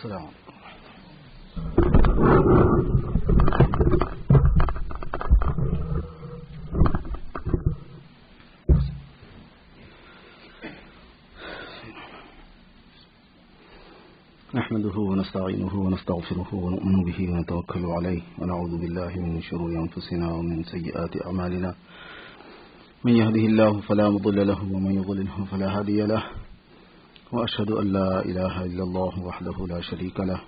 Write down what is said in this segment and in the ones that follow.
السلام علیکم. نحمده ونستعينه ونستغفره ونؤمن به ونتوكل عليه ونعوذ بالله من شرور أنفسنا ومن سيئات أعمالنا من يهده الله فلا مضل له ومن يضلله فلا هادي له وأشهد أن لا إله إلا الله وحده لا شريك له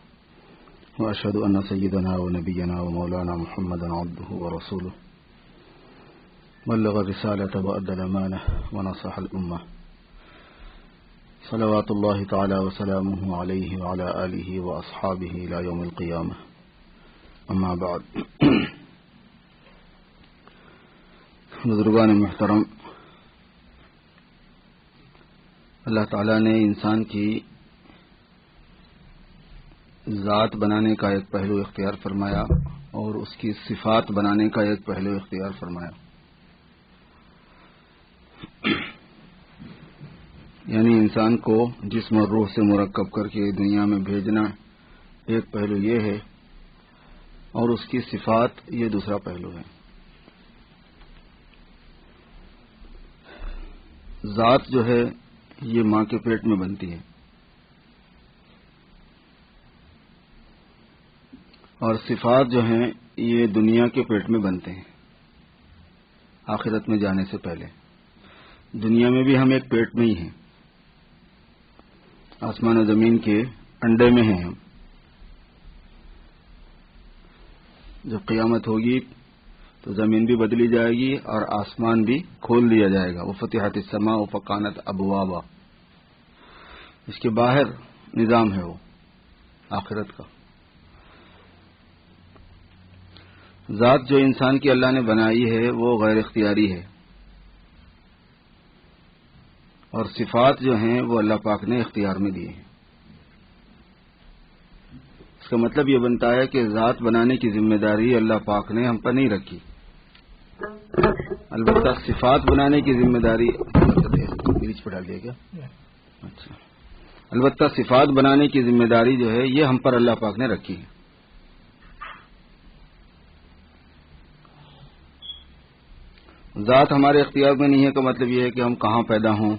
وأشهد أن سيدنا ونبينا ومولانا محمدا عبده ورسوله بلغ الرسالة وأدى الأمانة ونصح الأمة صلوات الله تعالى وسلامه عليه وعلى آله وأصحابه إلى يوم القيامة. أما بعد. بزرگان محترم، اللہ تعالیٰ نے انسان کی ذات بنانے کا ایک پہلو اختیار فرمایا اور اس کی صفات بنانے کا ایک پہلو اختیار فرمایا. یعنی انسان کو جسم اور روح سے مرکب کر کے دنیا میں بھیجنا ایک پہلو یہ ہے اور اس کی صفات یہ دوسرا پہلو ہے. ذات جو ہے یہ ماں کے پیٹ میں بنتی ہے اور صفات جو ہیں یہ دنیا کے پیٹ میں بنتے ہیں آخرت میں جانے سے پہلے. دنیا میں بھی ہم ایک پیٹ میں ہی ہیں، آسمان و زمین کے انڈے میں ہیں ہم. جب قیامت ہوگی تو زمین بھی بدلی جائے گی اور آسمان بھی کھول دیا جائے گا. وفتحت السماء فکانت ابوابا. اس کے باہر نظام ہے وہ آخرت کا. ذات جو انسان کی اللہ نے بنائی ہے وہ غیر اختیاری ہے اور صفات جو ہیں وہ اللہ پاک نے اختیار میں دیے ہیں. اس کا مطلب یہ بنتا ہے کہ ذات بنانے کی ذمہ داری اللہ پاک نے ہم پر نہیں رکھی. البتہ صفات بنانے کی ذمہ داری بیچ پہ ڈال دیا کیا؟ اچھا. البتہ صفات بنانے کی ذمہ داری جو ہے یہ ہم پر اللہ پاک نے رکھی ہے. ذات ہمارے اختیار میں نہیں ہے کا مطلب یہ ہے کہ ہم کہاں پیدا ہوں،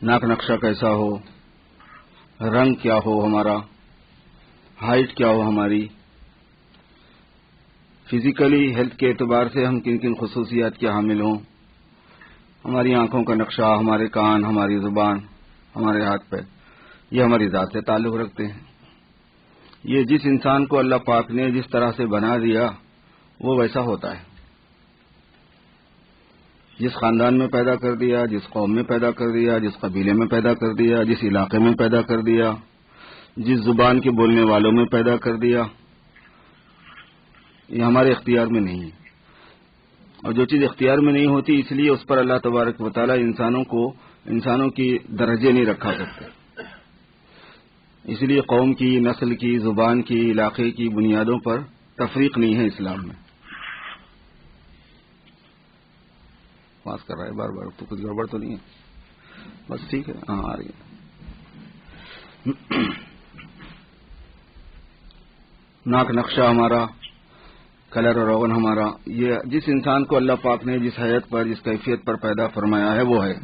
ناک نقشہ کیسا ہو، رنگ کیا ہو ہمارا، ہائٹ کیا ہو ہماری، فزیکلی ہیلتھ کے اعتبار سے ہم کن کن خصوصیات کے حامل ہوں، ہماری آنکھوں کا نقشہ، ہمارے کان، ہماری زبان، ہمارے ہاتھ پیر، یہ ہماری ذات سے تعلق رکھتے ہیں. یہ جس انسان کو اللہ پاک نے جس طرح سے بنا دیا وہ ویسا ہوتا ہے. جس خاندان میں پیدا کر دیا، جس قوم میں پیدا کر دیا، جس قبیلے میں پیدا کر دیا، جس علاقے میں پیدا کر دیا، جس زبان کے بولنے والوں میں پیدا کر دیا، یہ ہمارے اختیار میں نہیں ہے. اور جو چیز اختیار میں نہیں ہوتی اس لیے اس پر اللہ تبارک و تعالی انسانوں کی درجے نہیں رکھا کرتے. اس لیے قوم کی، نسل کی، زبان کی، علاقے کی بنیادوں پر تفریق نہیں ہے اسلام میں. پاس کر رہا ہے بار بار، تو کچھ گڑبڑ تو نہیں ہے؟ بس ٹھیک ہے. ہاں آ رہی ہے. ناک نقشہ ہمارا، کلر اور روغن ہمارا، یہ جس انسان کو اللہ پاک نے جس حیت پر، جس کیفیت پر پیدا فرمایا ہے وہ ہے.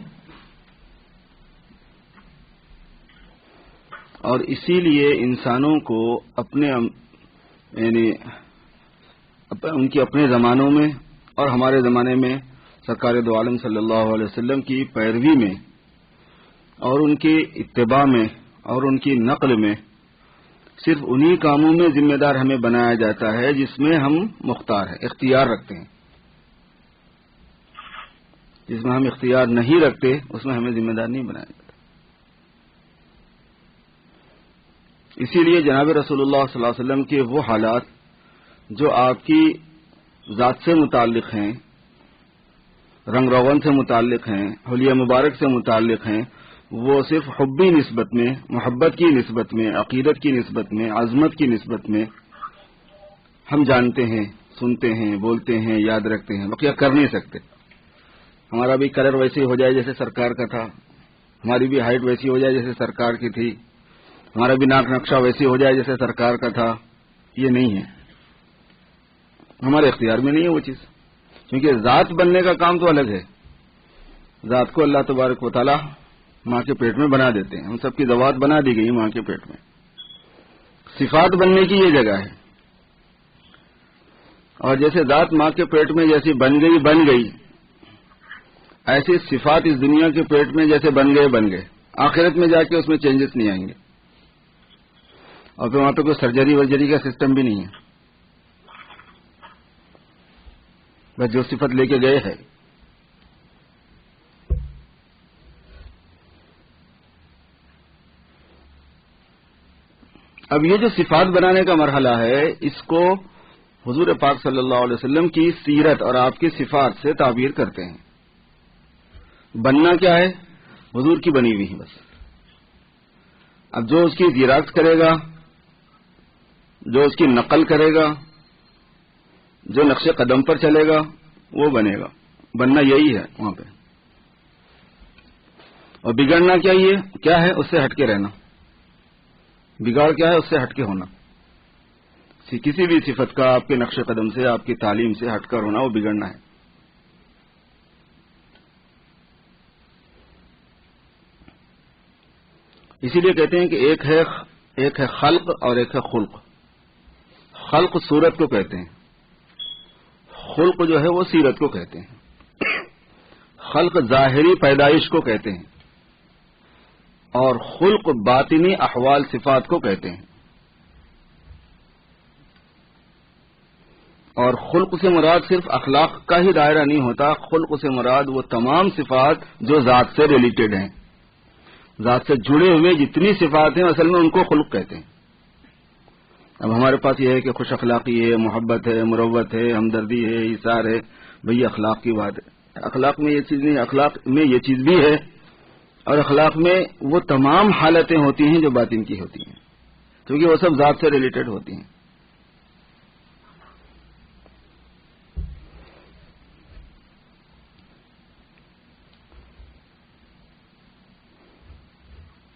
اور اسی لیے انسانوں کو اپنے یعنی ان کے اپنے زمانوں میں اور ہمارے زمانے میں سرکار دو عالم صلی اللہ علیہ وسلم کی پیروی میں اور ان کی اتباع میں اور ان کی نقل میں صرف انہی کاموں میں ذمہ دار ہمیں بنایا جاتا ہے جس میں ہم مختار ہیں، اختیار رکھتے ہیں. جس میں ہم اختیار نہیں رکھتے اس میں ہمیں ذمہ دار نہیں بنایا جاتا. اسی لیے جناب رسول اللہ صلی اللہ علیہ وسلم کے وہ حالات جو آپ کی ذات سے متعلق ہیں، رنگ روغن سے متعلق ہیں، حلیہ مبارک سے متعلق ہیں، وہ صرف حبی نسبت میں، محبت کی نسبت میں، عقیدت کی نسبت میں، عظمت کی نسبت میں ہم جانتے ہیں، سنتے ہیں، بولتے ہیں، یاد رکھتے ہیں. بقیہ کر نہیں سکتے. ہمارا بھی کلر ویسے ہو جائے جیسے سرکار کا تھا، ہماری بھی ہائٹ ویسی ہو جائے جیسے سرکار کی تھی، ہمارا بھی ناک نقشہ ویسے ہو جائے جیسے سرکار کا تھا، یہ نہیں ہے، ہمارے اختیار میں نہیں ہے وہ چیز، کیونکہ ذات بننے کا کام تو الگ ہے۔ ذات کو اللہ تبارک و تعالی ماں کے پیٹ میں بنا دیتے ہیں، ہم سب کی ذوات بنا دی گئی ماں کے پیٹ میں، صفات بننے کی یہ جگہ ہے۔ اور جیسے ذات ماں کے پیٹ میں جیسی بن گئی ایسی صفات اس دنیا کے پیٹ میں جیسے بن گئے، آخرت میں جا کے اس میں چینجز نہیں آئیں گے، اور پھر وہاں پہ کوئی سرجری ورجری کا سسٹم بھی نہیں ہے، بس جو صفت لے کے گئے ہے۔ اب یہ جو صفات بنانے کا مرحلہ ہے، اس کو حضور پاک صلی اللہ علیہ وسلم کی سیرت اور آپ کی صفات سے تعبیر کرتے ہیں۔ بننا کیا ہے؟ حضور کی بنی ہوئی ہے بس۔ اب جو اس کی زیراکس کرے گا، جو اس کی نقل کرے گا، جو نقش قدم پر چلے گا، وہ بنے گا۔ بننا یہی ہے وہاں پہ۔ اور بگڑنا کیا ہے؟ اس سے ہٹ کے رہنا۔ بگاڑ کیا ہے؟ اس سے ہٹ کے ہونا۔ کسی بھی صفت کا آپ کے نقش قدم سے، آپ کی تعلیم سے ہٹ کر ہونا، وہ بگڑنا ہے۔ اسی لیے کہتے ہیں کہ ایک ہے خلق اور ایک ہے خلق۔ خلق صورت کو کہتے ہیں، خلق جو ہے وہ سیرت کو کہتے ہیں۔ خلق ظاہری پیدائش کو کہتے ہیں، اور خلق باطنی احوال صفات کو کہتے ہیں۔ اور خلق سے مراد صرف اخلاق کا ہی دائرہ نہیں ہوتا، خلق سے مراد وہ تمام صفات جو ذات سے ریلیٹڈ ہیں، ذات سے جڑے ہوئے جتنی صفات ہیں اصل میں ان کو خلق کہتے ہیں۔ اب ہمارے پاس یہ ہے کہ خوش اخلاقی ہے، محبت ہے، مروت ہے، ہمدردی ہے، ایثار ہے، بھئی اخلاق کی بات ہے۔ اخلاق میں یہ چیز نہیں، اخلاق میں یہ چیز بھی ہے، اور اخلاق میں وہ تمام حالتیں ہوتی ہیں جو باطن کی ہوتی ہیں، کیونکہ وہ سب ذات سے ریلیٹڈ ہوتی ہیں۔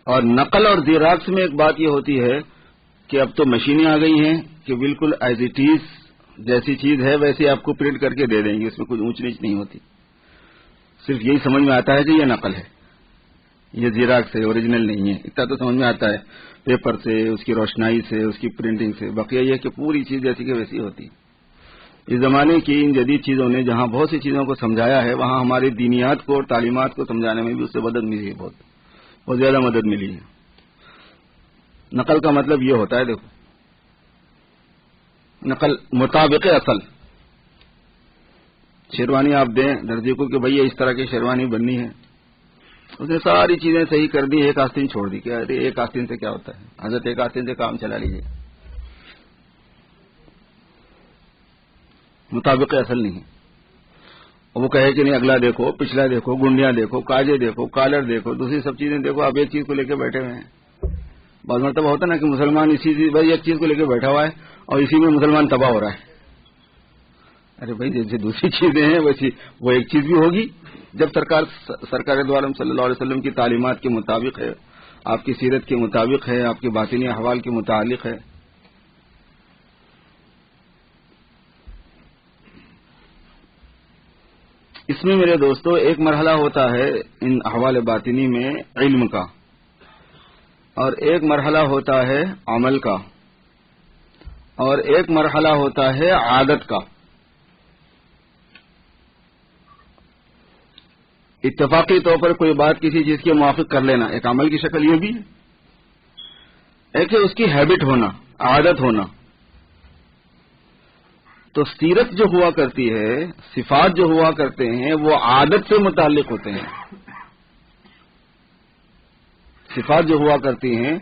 اور نقل اور زیراکس میں ایک بات یہ ہوتی ہے کہ اب تو مشینیں آ گئی ہیں کہ بالکل ایز اٹ از جیسی چیز ہے ویسے آپ کو پرنٹ کر کے دے دیں گے، اس میں کوئی اونچ نیچ نہیں ہوتی، صرف یہی سمجھ میں آتا ہے کہ یہ نقل ہے، یہ زیراکس ہے، اوریجنل نہیں ہے، اتنا تو سمجھ میں آتا ہے پیپر سے، اس کی روشنائی سے، اس کی پرنٹنگ سے۔ بقیہ یہ کہ پوری چیز جیسی کہ ویسی ہوتی ہے۔ اس زمانے کی ان جدید چیزوں نے جہاں بہت سی چیزوں کو سمجھایا ہے، وہاں ہماری دینیات کو اور تعلیمات کو سمجھانے میں بھی اس سے مدد ملی ہے، بہت زیادہ مدد ملی ہے۔ نقل کا مطلب یہ ہوتا ہے، دیکھو، نقل مطابق اصل۔ شیروانی آپ دیں درزی کو کہ بھئی اس طرح کی شیروانی بننی ہے، اس نے ساری چیزیں صحیح کر دی، ایک آستین چھوڑ دی کہ ارے ایک آستین سے کیا ہوتا ہے، حضرت ایک آستین سے کام چلا لیجیے، مطابق اصل نہیں ہے۔ وہ کہے کہ نہیں اگلا دیکھو، پچھلا دیکھو، گنڈیاں دیکھو، کاجے دیکھو، کالر دیکھو، دوسری سب چیزیں دیکھو، آپ ایک چیز کو لے کے بیٹھے ہوئے ہیں۔ بعض مرتبہ ہوتا نا کہ مسلمان بھائی ایک چیز کو لے کے بیٹھا ہوا ہے اور اسی میں مسلمان تباہ ہو رہا ہے۔ ارے بھائی جیسے دوسری چیزیں ہیں ویسی وہ ایک چیز بھی ہوگی، جب سرکار دو عالم صلی اللہ علیہ وسلم کی تعلیمات کے مطابق ہے، آپ کی سیرت کے مطابق ہے، آپ کے باطنی احوال کے متعلق ہے۔ اس میں میرے دوستو ایک مرحلہ ہوتا ہے ان احوال باطنی میں علم کا، اور ایک مرحلہ ہوتا ہے عمل کا، اور ایک مرحلہ ہوتا ہے عادت کا۔ اتفاقی طور پر کوئی بات کسی چیز کے موافق کر لینا ایک عمل کی شکل یہ بھی ہے، ایک ہے اس کی ہیبٹ ہونا، عادت ہونا۔ تو سیرت جو ہوا کرتی ہے، صفات جو ہوا کرتے ہیں، وہ عادت سے متعلق ہوتے ہیں۔ صفات جو ہوا کرتی ہیں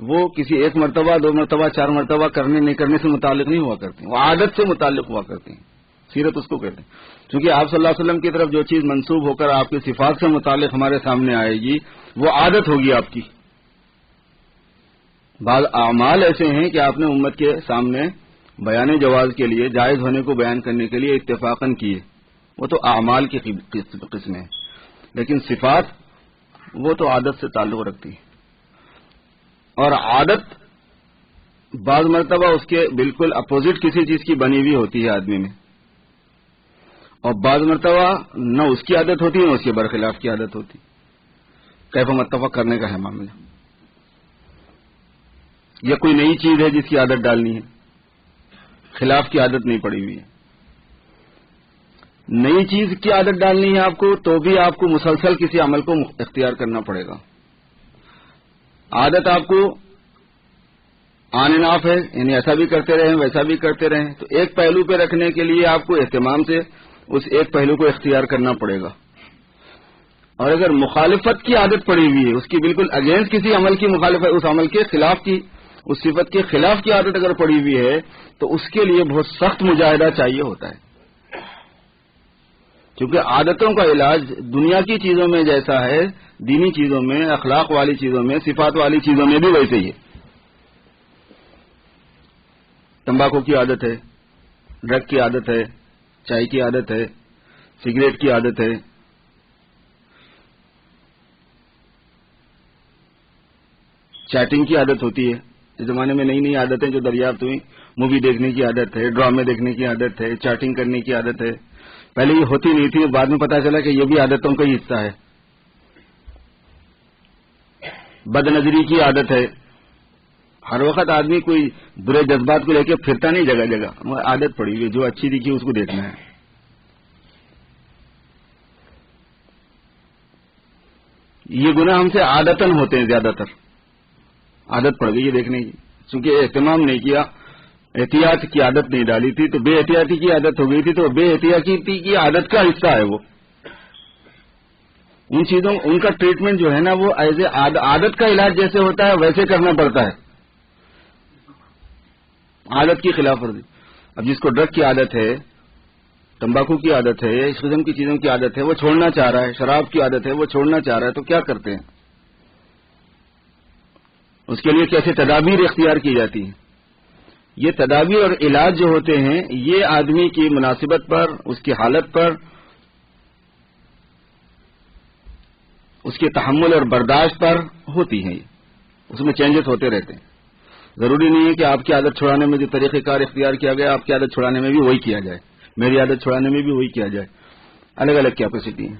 وہ کسی ایک مرتبہ، دو مرتبہ، چار مرتبہ کرنے نہیں کرنے سے متعلق نہیں ہوا کرتی، وہ عادت سے متعلق ہوا کرتی ہیں۔ سیرت اس کو کہتے ہیں، کیونکہ آپ صلی اللہ علیہ وسلم کی طرف جو چیز منسوب ہو کر آپ کی صفات سے متعلق ہمارے سامنے آئے گی وہ عادت ہوگی آپ کی۔ بعض اعمال ایسے ہیں کہ آپ نے امت کے سامنے بیان جواز کے لیے، جائز ہونے کو بیان کرنے کے لیے اتفاقاً کیے، وہ تو اعمال کی قسم ہے، لیکن صفات وہ تو عادت سے تعلق رکھتی ہے۔ اور عادت بعض مرتبہ اس کے بالکل اپوزٹ کسی چیز کی بنی ہوئی ہوتی ہے آدمی میں، اور بعض مرتبہ نہ اس کی عادت ہوتی ہے نہ اس کے برخلاف کی عادت ہوتی. کیف متفق کرنے کا ہے معاملہ. یا کوئی نئی چیز ہے جس کی عادت ڈالنی ہے، خلاف کی عادت نہیں پڑی ہوئی ہے. نئی چیز کی عادت ڈالنی ہے آپ کو تو بھی آپ کو مسلسل کسی عمل کو اختیار کرنا پڑے گا. عادت آپ کو آن اینڈ آف ہے، یعنی ایسا بھی کرتے رہیں ویسا بھی کرتے رہیں، تو ایک پہلو پہ رکھنے کے لیے آپ کو اہتمام سے اس ایک پہلو کو اختیار کرنا پڑے گا. اور اگر مخالفت کی عادت پڑی ہوئی ہے، اس کی بالکل اگینسٹ کسی عمل کی مخالفت، اس عمل کے خلاف کی، اس صفت کے خلاف کی عادت اگر پڑی ہوئی ہے تو اس کے لیے بہت سخت مجاہدہ چاہیے ہوتا ہے. کیونکہ عادتوں کا علاج دنیا کی چیزوں میں جیسا ہے، دینی چیزوں میں، اخلاق والی چیزوں میں، صفات والی چیزوں میں بھی ویسے ہی ہے. تمباکو کی عادت ہے، ڈرگ کی عادت ہے، چائے کی عادت ہے، سگریٹ کی عادت ہے، چیٹنگ کی عادت ہوتی ہے. اس زمانے میں نئی نئی عادتیں جو دریافت ہوئی، مووی دیکھنے کی عادت ہے، ڈرامے دیکھنے کی عادت ہے، چیٹنگ کرنے کی عادت ہے. پہلے یہ ہوتی نہیں تھی، بعد میں پتا چلا کہ یہ بھی عادتوں کا ہی حصہ ہے. بد نظری کی عادت ہے. ہر وقت آدمی کوئی برے جذبات کو لے کے پھرتا نہیں جگہ جگہ، وہ عادت پڑی ہوئی، جو اچھی دکھی اس کو دیکھنا ہے. یہ گناہ ہم سے عادتاً ہوتے ہیں، زیادہ تر عادت پڑ گئی یہ دیکھنے کی، چونکہ اہتمام نہیں کیا، احتیاط کی عادت نہیں ڈالی تھی تو بے احتیاطی کی عادت ہو گئی تھی، تو بے احتیاطی کی عادت کا حصہ ہے وہ. ان چیزوں ان کا ٹریٹمنٹ جو ہے نا وہ ایز اے عادت کا علاج جیسے ہوتا ہے ویسے کرنا پڑتا ہے. عادت کی خلاف ورزی. اب جس کو ڈرگ کی عادت ہے، تمباکو کی عادت ہے، اس قسم کی چیزوں کی عادت ہے، وہ چھوڑنا چاہ رہا ہے، شراب کی عادت ہے وہ چھوڑنا چاہ رہا ہے، تو کیا کرتے ہیں؟ اس کے لیے کیسے تدابیر اختیار کی جاتی ہیں؟ یہ تدابیر اور علاج جو ہوتے ہیں یہ آدمی کی مناسبت پر، اس کی حالت پر، اس کے تحمل اور برداشت پر ہوتی ہیں. اس میں چینجز ہوتے رہتے ہیں. ضروری نہیں ہے کہ آپ کی عادت چھڑانے میں جو طریقہ کار اختیار کیا گیا آپ کی عادت چھڑانے میں بھی وہی کیا جائے، میری عادت چھڑانے میں بھی وہی کیا جائے. الگ الگ کیپیسٹی ہیں.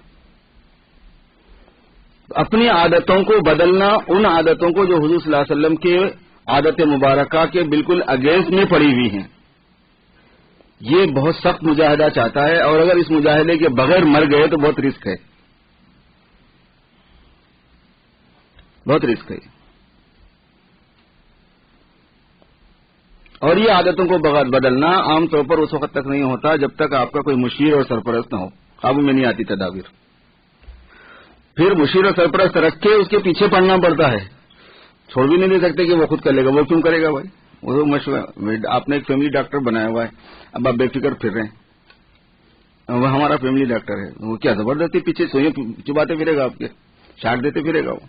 اپنی عادتوں کو بدلنا، ان عادتوں کو جو حضور صلی اللہ علیہ وسلم کے عادت مبارکہ کے بالکل اگینسٹ میں پڑی ہوئی ہیں، یہ بہت سخت مجاہدہ چاہتا ہے. اور اگر اس مجاہدے کے بغیر مر گئے تو بہت رسک ہے، بہت رسک ہے. اور یہ عادتوں کو بدلنا عام طور پر اس وقت تک نہیں ہوتا جب تک آپ کا کوئی مشیر اور سرپرست نہ ہو. قابو میں نہیں آتی تدابیر. پھر مشیر اور سرپرست رکھ کے اس کے پیچھے پڑنا پڑتا ہے. چھوڑ بھی نہیں دے سکتے کہ وہ خود کر لے گا. وہ کیوں کرے گا بھائی؟ وہ مشورہ آپ نے ایک فیملی ڈاکٹر بنایا ہوا ہے، اب آپ بے فکر پھر رہے ہیں. وہ ہمارا فیملی ڈاکٹر ہے، وہ کیا زبردستی پیچھے سوئیں چباتے پھرے گا، آپ کے شاٹ دیتے پھرے گا وہ.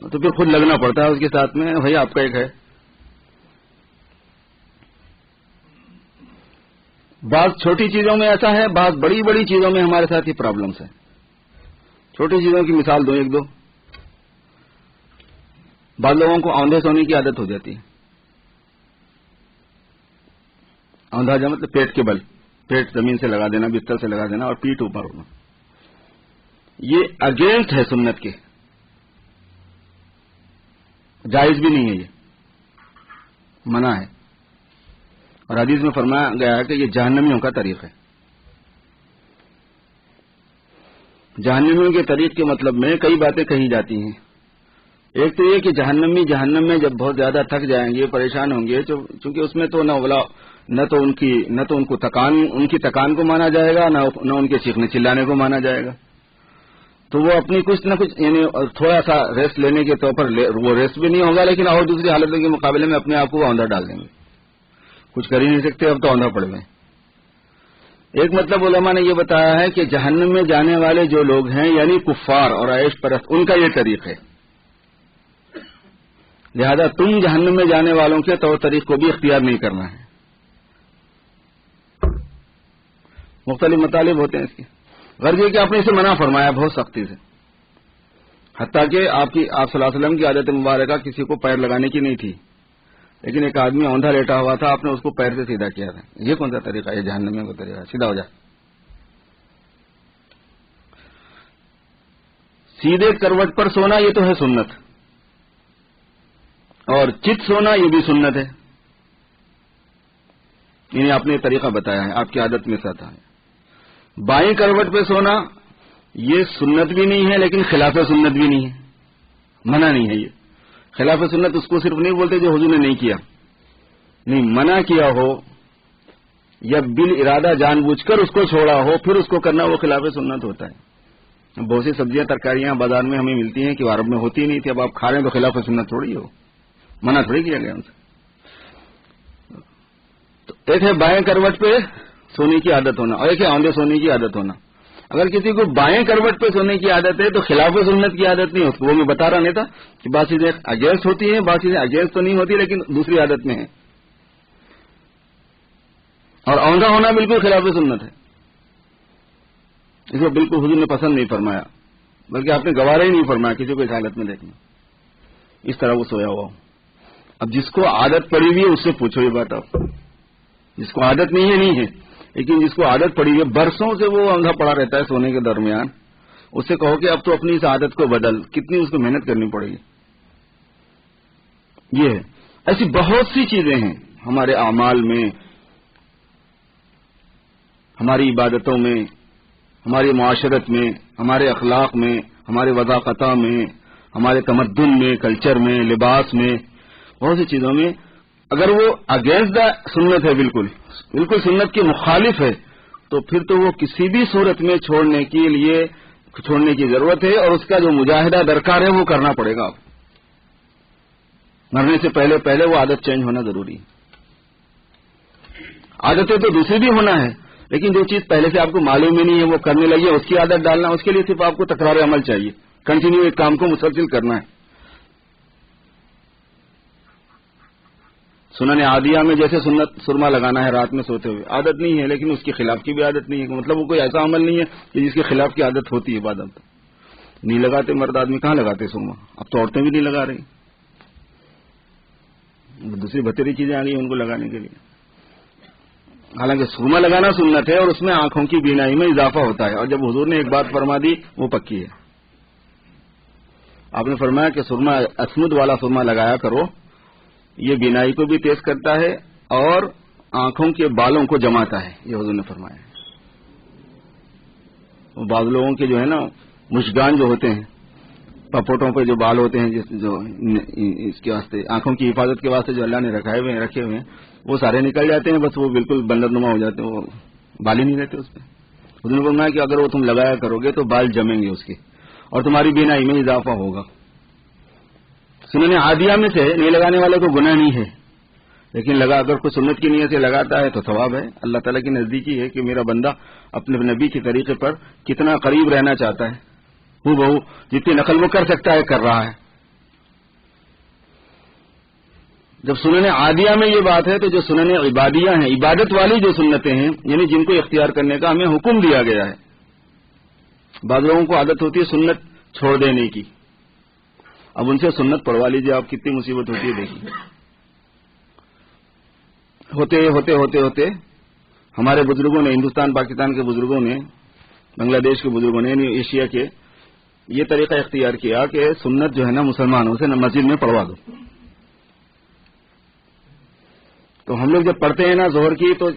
تو پھر خود لگنا پڑتا ہے اس کے ساتھ میں. بھائی آپ کا ایک ہے. بعض چھوٹی چیزوں میں ایسا ہے، بعض بڑی بڑی چیزوں میں ہمارے ساتھ یہ پرابلمس ہیں. چھوٹی چیزوں کی مثال دو ایک دو. بعض لوگوں کو اوندھے سونے کی عادت ہو جاتی ہے. اوندھا جا مطلب پیٹ کے بل، پیٹ زمین سے لگا دینا، بستر سے لگا دینا اور پیٹ اوپر ہونا. یہ اگینسٹ ہے سنت کے، جائز بھی نہیں ہے، یہ منع ہے. اور حدیث میں فرمایا گیا ہے کہ یہ جہنمیوں کا طریق ہے. جہنمیوں کے طریق کے مطلب میں کئی باتیں کہی جاتی ہیں. ایک تو یہ کہ جہنمی جہنم میں جب بہت زیادہ تھک جائیں گے، پریشان ہوں گے، چونکہ اس میں تو نہ تو ان کو تکان کو مانا جائے گا، نہ ان کے چیخنے چلانے کو مانا جائے گا. تو وہ اپنی کچھ نہ کچھ یعنی تھوڑا سا ریسٹ لینے کے طور پر وہ ریسٹ بھی نہیں ہوگا، لیکن اور دوسری حالتوں کے مقابلے میں اپنے آپ کو وہ اندر ڈال دیں گے. کچھ کر ہی نہیں سکتے، اب تو اندھا پڑ گئے. ایک مطلب علماء نے یہ بتایا ہے کہ جہنم میں جانے والے جو لوگ ہیں یعنی کفار اور عیش پرست، ان کا یہ طریق ہے. لہذا تم جہنم میں جانے والوں کے طور طریق کو بھی اختیار نہیں کرنا ہے. مختلف مطالب ہوتے ہیں اس کے. غرض یہ کہ آپ نے اسے منع فرمایا بہت سختی سے. حتیٰ کہ آپ صلی اللہ علیہ وسلم کی عادت مبارکہ کسی کو پیر لگانے کی نہیں تھی، لیکن ایک آدمی اوندھا لیٹا ہوا تھا، آپ نے اس کو پیر سے سیدھا کیا تھا. یہ کون سا طریقہ ہے؟ یہ جہنمیوں کا طریقہ ہے. سیدھا ہو جا. سیدھے کروٹ پر سونا یہ تو ہے سنت، اور چت سونا یہ بھی سنت ہے. یعنی آپ نے یہ طریقہ بتایا ہے، آپ کی عادت میں سے آتا ہے. بائیں کروٹ پہ سونا یہ سنت بھی نہیں ہے، لیکن خلاف سنت بھی نہیں ہے، منع نہیں ہے. یہ خلاف سنت اس کو صرف نہیں بولتے جو حضور نے نہیں کیا، نہیں منع کیا ہو یا بال ارادہ جان بوجھ کر اس کو چھوڑا ہو پھر اس کو کرنا، وہ خلاف سنت ہوتا ہے. بہت سی سبزیاں ترکاریاں بازار میں ہمیں ملتی ہیں کہ عرب میں ہوتی نہیں تھی، اب آپ کھا رہے ہیں تو خلاف سنت تھوڑی ہو، منع تھوڑی کیا گیا ان سے. تو ایک ہے بائیں کروٹ پہ سونے کی عادت ہونا، اور ایک ہے اوندھے سونے کی عادت ہونا. اگر کسی کو بائیں کروٹ پہ سونے کی عادت ہے تو خلاف سنت کی عادت نہیں ہوتی. وہ میں بتا رہا نہیں تھا کہ بعض چیزیں اگینسٹ ہوتی ہیں، بعض چیزیں اگینسٹ تو نہیں ہوتی لیکن دوسری عادت میں ہے. اور اوندھا ہونا بالکل خلاف سنت ہے، اس کو بالکل حضور نے پسند نہیں فرمایا، بلکہ آپ نے گوارا ہی نہیں فرمایا کسی کو اس حالت میں دیکھنا اس طرح وہ سویا ہوا ہو. اب جس کو عادت پڑی ہوئی ہے اس سے پوچھو یہ بات. آپ جس کو عادت نہیں ہے لیکن جس کو عادت پڑی ہوئی ہے برسوں سے وہ اندھا پڑا رہتا ہے سونے کے درمیان، اس سے کہو کہ اب تو اپنی اس عادت کو بدل، کتنی اس کو محنت کرنی پڑے گی. یہ ہے. ایسی بہت سی چیزیں ہیں ہمارے اعمال میں، ہماری عبادتوں میں، ہماری معاشرت میں، ہمارے اخلاق میں، ہمارے وضاقتہ میں، ہمارے تمدن میں، کلچر میں، لباس میں، بہت سی چیزوں میں اگر وہ اگینسٹ دا سنت ہے، بالکل سنت کے مخالف ہے، تو پھر تو وہ کسی بھی صورت میں چھوڑنے کی ضرورت ہے، اور اس کا جو مجاہدہ درکار ہے وہ کرنا پڑے گا. مرنے سے پہلے وہ عادت چینج ہونا ضروری ہے. عادتیں تو دوسری بھی ہونا ہے، لیکن جو چیز پہلے سے آپ کو معلوم ہی نہیں ہے وہ کرنے لگی ہے، اس کی عادت ڈالنا، اس کے لیے صرف آپ کو تکرار عمل چاہیے، کنٹینیو ایک کام کو مسلسل کرنا ہے. سنن عادیہ میں جیسے سنت سرما لگانا ہے رات میں سوتے ہوئے، عادت نہیں ہے لیکن اس کے خلاف کی بھی عادت نہیں ہے، مطلب وہ کوئی ایسا عمل نہیں ہے کہ جس کے خلاف کی عادت ہوتی ہے. عبادت نہیں لگاتے مرد آدمی، کہاں لگاتے سرما؟ اب تو عورتیں بھی نہیں لگا رہی، دوسری بہتری چیزیں آ گئی ان کو لگانے کے لیے. حالانکہ سرما لگانا سنت ہے اور اس میں آنکھوں کی بینائی میں اضافہ ہوتا ہے. اور جب حضور نے ایک بات فرما دی وہ پکی ہے. آپ نے فرمایا کہ سرما اسمد والا سرما لگایا کرو، یہ بینائی کو بھی تیز کرتا ہے اور آنکھوں کے بالوں کو جماتا ہے، یہ حضور نے فرمایا. بعض لوگوں کے جو ہے نا مشگان جو ہوتے ہیں، پپوٹوں پہ جو بال ہوتے ہیں، جو اس کے واسطے آنکھوں کی حفاظت کے واسطے جو اللہ نے رکھے ہوئے ہیں وہ سارے نکل جاتے ہیں، بس وہ بالکل بندر نما ہو جاتے ہیں، وہ بال ہی نہیں رہتے اس پہ. حضور نے فرمایا کہ اگر وہ تم لگایا کرو گے تو بال جمیں گے اس کے، اور تمہاری بینائی میں اضافہ ہوگا. سنن عادیہ میں سے نہیں لگانے والے کو گناہ نہیں ہے، لیکن اگر کوئی سنت کی نیت سے لگاتا ہے تو ثواب ہے. اللہ تعالیٰ کی نزدیکی ہے کہ میرا بندہ اپنے نبی کے طریقے پر کتنا قریب رہنا چاہتا ہے، ہو بہو جتنی نقل وہ کر سکتا ہے کر رہا ہے. جب سنن عادیہ میں یہ بات ہے تو جو سنن عبادیہ ہیں، عبادت والی جو سنتیں ہیں، یعنی جن کو اختیار کرنے کا ہمیں حکم دیا گیا ہے. بعض لوگوں کو عادت ہوتی ہے سنت چھوڑ دینے کی، اب ان سے سنت پڑھوا لیجیے، آپ کتنی مصیبت ہوتی ہے دیکھیے. ہوتے ہمارے بزرگوں نے، ہندوستان پاکستان کے بزرگوں نے، بنگلہ دیش کے بزرگوں نے، یعنی ایشیا کے، یہ طریقہ اختیار کیا کہ سنت جو ہے نا مسلمانوں سے مسجد میں پڑھوا دو. تو ہم لوگ جب پڑھتے ہیں نا ظہر کی تو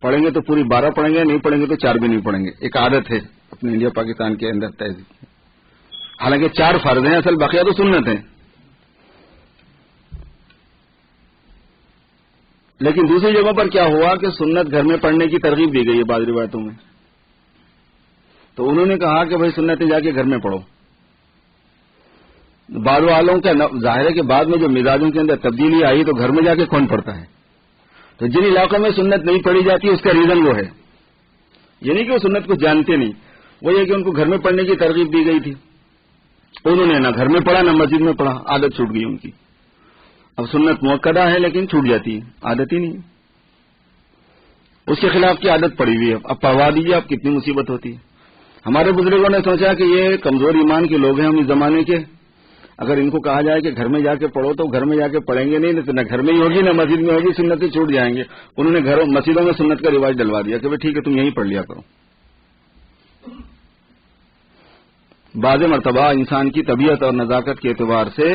پڑھیں گے تو پوری 12 پڑھیں گے، نہیں پڑھیں گے تو 4 بھی نہیں پڑھیں گے. ایک عادت ہے اپنے انڈیا پاکستان کے اندر تہذیب. حالانکہ 4 فرض ہیں، اصل بقیہ تو سنت ہیں. لیکن دوسری جگہوں پر کیا ہوا کہ سنت گھر میں پڑھنے کی ترغیب دی گئی ہے بعض روایتوں میں، تو انہوں نے کہا کہ بھائی سنتیں جا کے گھر میں پڑھو. بعض والوں کا ظاہر ہے کہ بعد میں جو مزاجوں کے اندر تبدیلی آئی تو گھر میں جا کے کون پڑھتا ہے. تو جن علاقوں میں سنت نہیں پڑھی جاتی اس کا ریزن وہ ہے، یہ نہیں کہ وہ سنت کو جانتے نہیں، وہ یہ کہ ان کو گھر میں پڑھنے کی ترغیب دی گئی تھی، انہوں نے نہ گھر میں پڑھا نہ مسجد میں پڑھا، عادت چھوٹ گئی ان کی. اب سنت مؤکدہ ہے لیکن چھوٹ جاتی ہے، عادت ہی نہیں، اس کے خلاف کی عادت پڑی ہوئی ہے. اب پڑھوا دیجیے، اب کتنی مصیبت ہوتی ہے. ہمارے بزرگوں نے سوچا کہ یہ کمزور ایمان کے لوگ ہیں ہم اس زمانے کے، اگر ان کو کہا جائے کہ گھر میں جا کے پڑھو تو گھر میں جا کے پڑھیں گے نہیں، نہ گھر میں ہی ہوگی نہ مسجد میں ہوگی، سنتیں چھوٹ جائیں گے۔ انہوں نے گھروں مسجدوں میں سنت کا رواج ڈلوا دیا کہ بھائی ٹھیک ہے تم یہیں پڑھ لیا کرو۔ بعض مرتبہ انسان کی طبیعت اور نزاکت کے اعتبار سے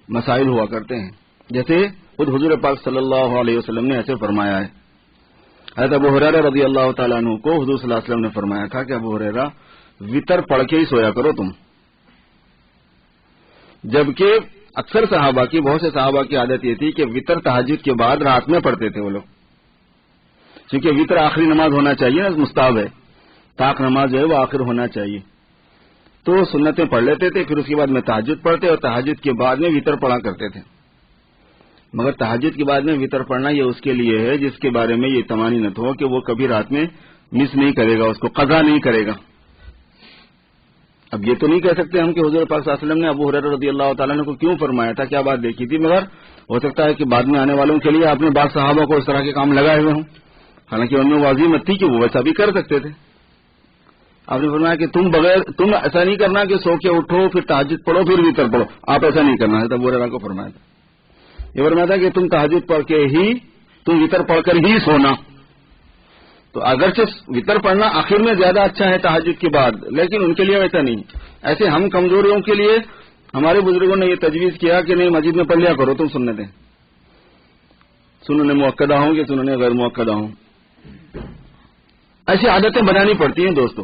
مسائل ہوا کرتے ہیں، جیسے خود حضور پاک صلی اللہ علیہ وسلم نے ایسے فرمایا ہے۔ حضرت ابو ہریرہ رضی اللہ تعالیٰ عنہ کو حضور صلی اللہ علیہ وسلم نے فرمایا تھا کہ ابو ہریرہ وتر پڑھ کے ہی سویا کرو تم، جبکہ اکثر صحابہ کی، بہت سے صحابہ کی عادت یہ تھی کہ وتر تہجد کے بعد رات میں پڑھتے تھے وہ لوگ، کیونکہ وتر آخری نماز ہونا چاہیے نا، مستحب ہے، طاق نماز جو ہے وہ آخر ہونا چاہیے، تو سنتیں پڑھ لیتے تھے، پھر اس کے بعد میں تہجد پڑھتے اور تہجد کے بعد میں وتر پڑھا کرتے تھے۔ مگر تہجد کے بعد میں وتر پڑھنا یہ اس کے لیے ہے جس کے بارے میں یہ طمانینت ہو کہ وہ کبھی رات میں مس نہیں کرے گا، اس کو قضا نہیں کرے گا۔ اب یہ تو نہیں کہہ سکتے ہم کہ حضور پاک صلی اللہ علیہ وسلم نے ابو ہریرہ رضی اللہ تعالیٰ عنہ کو کیوں فرمایا تھا، کیا بات دیکھی تھی، مگر ہو سکتا ہے کہ بعد میں آنے والوں کے لیے آپ نے بعض صحابہ کو اس طرح کے کام لگائے ہوئے ہوں، حالانکہ ان میں واضح تھی کہ وہ ویسا بھی کر سکتے تھے۔ آپ نے فرمایا کہ تم ایسا نہیں کرنا کہ سو کے اٹھو پھر تہجد پڑھو پھر وتر پڑھو، آپ ایسا نہیں کرنا ہے، تب ابو ہریرہ کو فرمایا تھا، یہ فرمایا تھا کہ تم تہجد پڑھ کے ہی، تم وتر پڑھ کر ہی سونا۔ تو اگرچہ وتر پڑھنا آخر میں زیادہ اچھا ہے تہجد کے بعد، لیکن ان کے لیے ویسا نہیں۔ ایسے ہم کمزوریوں کے لیے ہمارے بزرگوں نے یہ تجویز کیا کہ نہیں مسجد میں پڑھ لیا کرو تم سنتیں، سننے مؤکدہ ہوں کہ سننے غیر مؤکدہ ہوں، ایسی عادتیں بنانی پڑتی ہیں دوستو۔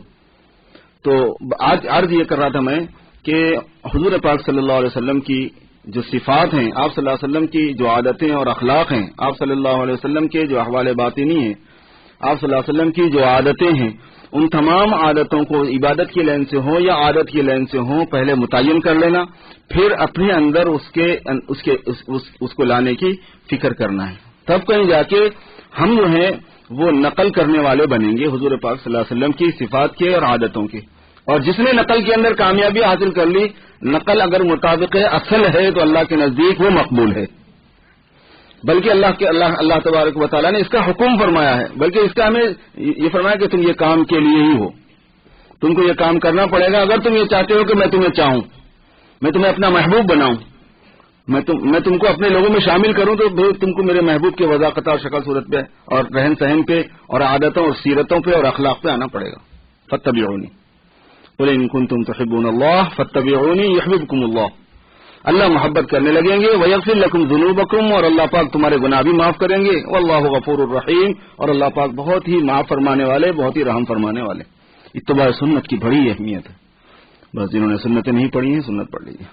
تو آج عرض یہ کر رہا تھا میں کہ حضور پاک صلی اللہ علیہ وسلم کی جو صفات ہیں، آپ صلی اللہ علیہ وسلم کی جو عادتیں اور اخلاق ہیں، آپ صلی اللہ علیہ وسلم کے جو احوال باطنی ہیں، آپ صلی اللہ علیہ وسلم کی جو عادتیں ہیں، ان تمام عادتوں کو عبادت کی لین سے ہوں یا عادت کی لین سے ہوں پہلے متعین کر لینا، پھر اپنے اندر اس کو لانے کی فکر کرنا ہے، تب کہیں جا کے ہم جو ہیں وہ نقل کرنے والے بنیں گے حضور پاک صلی اللہ علیہ وسلم کی صفات کے اور عادتوں کے۔ اور جس نے نقل کے اندر کامیابی حاصل کر لی، نقل اگر مطابق اصل ہے تو اللہ کے نزدیک وہ مقبول ہے، بلکہ اللہ تبارک و تعالیٰ نے اس کا حکم فرمایا ہے، بلکہ اس کا ہمیں یہ فرمایا کہ تم یہ کام کے لیے ہی ہو، تم کو یہ کام کرنا پڑے گا اگر تم یہ چاہتے ہو کہ میں تمہیں چاہوں، میں تمہیں اپنا محبوب بناؤں، میں تم کو اپنے لوگوں میں شامل کروں، تو تم کو میرے محبوب کی وضاحت اور شکل صورت پہ اور رہن سہن پہ اور عادتوں اور سیرتوں پہ اور اخلاق پہ آنا پڑے گا۔ فاتبعونی قل ان کنتم تحبون اللہ فاتبعونی یحببکم اللہ، اللہ محبت کرنے لگیں گے، ویغفر لکم ذنوبکم، اور اللہ پاک تمہارے گناہ بھی معاف کریں گے، واللہ غفور الرحیم، اور اللہ پاک بہت ہی معاف فرمانے والے، بہت ہی رحم فرمانے والے۔ اتباع سنت کی بڑی اہمیت ہے، بس جنہوں نے سنتیں نہیں پڑھی ہیں سنت پڑھ لیجیے۔